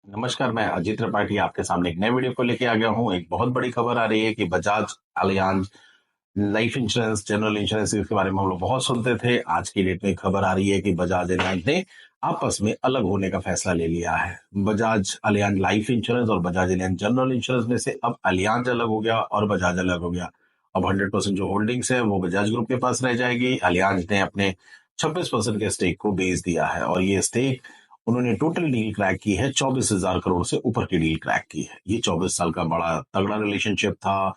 नमस्कार, मैं अजीत त्रिपाठी आपके सामने एक नए वीडियो को लेके आ गया हूँ। एक बहुत बड़ी खबर आ रही है कि Bajaj Allianz life insurance, general insurance इसके बारे में हम लोग बहुत सुनते थे। आज की डेट में खबर आ रही है कि बजाज अलियांज ने आपस में अलग होने का फैसला ले लिया है। बजाज अलियांज लाइफ इंश्योरेंस और बजाज अलियांज जनरल इंश्योरेंस में से अब अलियांज अलग हो गया और बजाज अलग हो गया। अब 100% जो होल्डिंग्स है वो बजाज ग्रुप के पास रह जाएगी। अलियांज ने अपने 26% के स्टेक को बेच दिया है और ये स्टेक उन्होंने टोटल डील क्रैक की है, 24,000 करोड़ से ऊपर की डील क्रैक की है। ये 24 साल का बड़ा तगड़ा रिलेशनशिप था।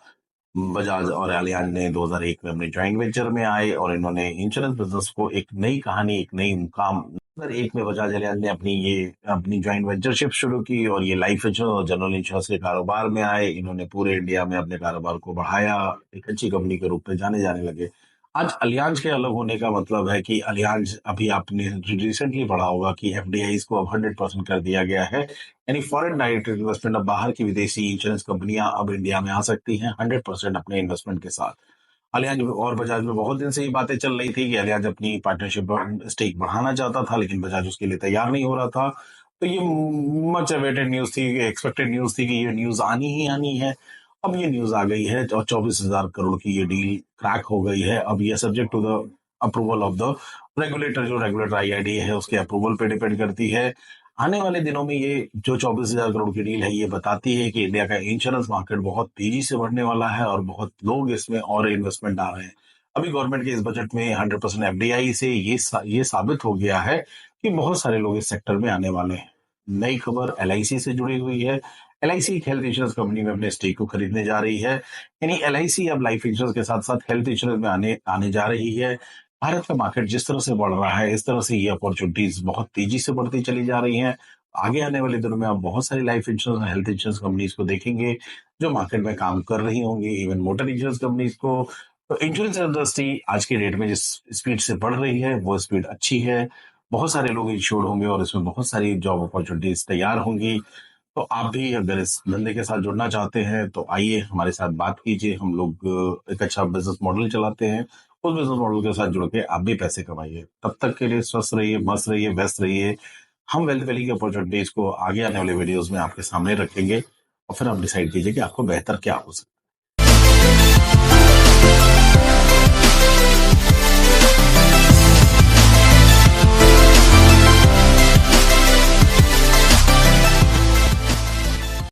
बजाज और अलियांज ने 2001 में अपने जॉइंट वेंचर में आए और इन्होंने इंश्योरेंस बिजनेस को एक नई कहानी, एक नई मुकाम 2001 में बजाज अलियांज ने अपनी जॉइंट वेंचरशिप शुरू की और ये लाइफ इंश्योरेंस और जनरल इंश्योरेंस के कारोबार में आए। इन्होंने पूरे इंडिया में अपने कारोबार को बढ़ाया, एक अच्छी कंपनी के रूप में जाने जाने लगे। आज अलियांज के अलग होने का मतलब है कि अलियांज, अभी आपने रिसेंटली पढ़ा होगा कि एफडीआई को अब 100% कर दिया गया है। यानी फॉरेन डायरेक्ट इन्वेस्टमेंट, अब बाहर की विदेशी इंश्योरेंस कंपनियां अब इंडिया में आ सकती हैं 100% अपने इन्वेस्टमेंट के साथ। अलियांज और बजाज में बहुत दिन से ये बातें चल रही थी कि अलियांज अपनी पार्टनरशिप स्टेक बढ़ाना चाहता था, लेकिन बजाज उसके लिए तैयार नहीं हो रहा था। तो ये मच अवेटेड न्यूज थी, एक्सपेक्टेड न्यूज थी कि ये न्यूज आनी ही आनी है। अब ये न्यूज आ गई है और 24,000 करोड़ की ये डील क्रैक हो गई है। अब ये subject to the approval of the regulator, जो रेगुलेटर आईआईडी है उसके अप्रूवल पे डिपेंड करती है। आने वाले दिनों में ये जो 24,000 करोड़ की डील है ये बताती है कि इंडिया का इंश्योरेंस मार्केट बहुत तेजी से बढ़ने वाला है और बहुत लोग इसमें और इन्वेस्टमेंट आ रहे हैं। अभी गवर्नमेंट के इस बजट में 100% एफडीआई से ये साबित हो गया है कि बहुत सारे लोग इस सेक्टर में आने वाले हैं। नई खबर एलआईसी से जुड़ी हुई है। एलआईसी एक हेल्थ इंश्योरेंस कंपनी में अपने स्टेक को खरीदने जा रही है। यानी एलआईसी अब लाइफ इंश्योरेंस के साथ साथ हेल्थ इंश्योरेंस में आने आने जा रही है। भारत का मार्केट जिस तरह से बढ़ रहा है, इस तरह से ये अपॉर्चुनिटीज बहुत तेजी से बढ़ती चली जा रही हैं। आगे आने वाले दिनों में आप बहुत सारी life insurance, health insurance companies को देखेंगे जो मार्केट में काम कर रही होंगी, इवन मोटर इंश्योरेंस कंपनीज को। तो इंश्योरेंस इंडस्ट्री आज की डेट में जिस स्पीड से बढ़ रही है वो स्पीड अच्छी है। बहुत सारे लोग इंश्योर्ड होंगे और इसमें बहुत सारी जॉब अपॉर्चुनिटीज तैयार होंगी। तो आप भी अगर इस धंधे के साथ जुड़ना चाहते हैं तो आइए हमारे साथ बात कीजिए। हम लोग एक अच्छा बिजनेस मॉडल चलाते हैं। उस बिजनेस मॉडल के साथ जुड़ के आप भी पैसे कमाइए। तब तक के लिए स्वस्थ रहिए, मस्त रहिए, व्यस्त रहिए। हम वेल्थ वैली की अपॉर्चुनिटीज को आगे आने वाले वीडियोस में आपके सामने रखेंगे और फिर आप डिसाइड कीजिए कि आपको बेहतर क्या हो सकता है।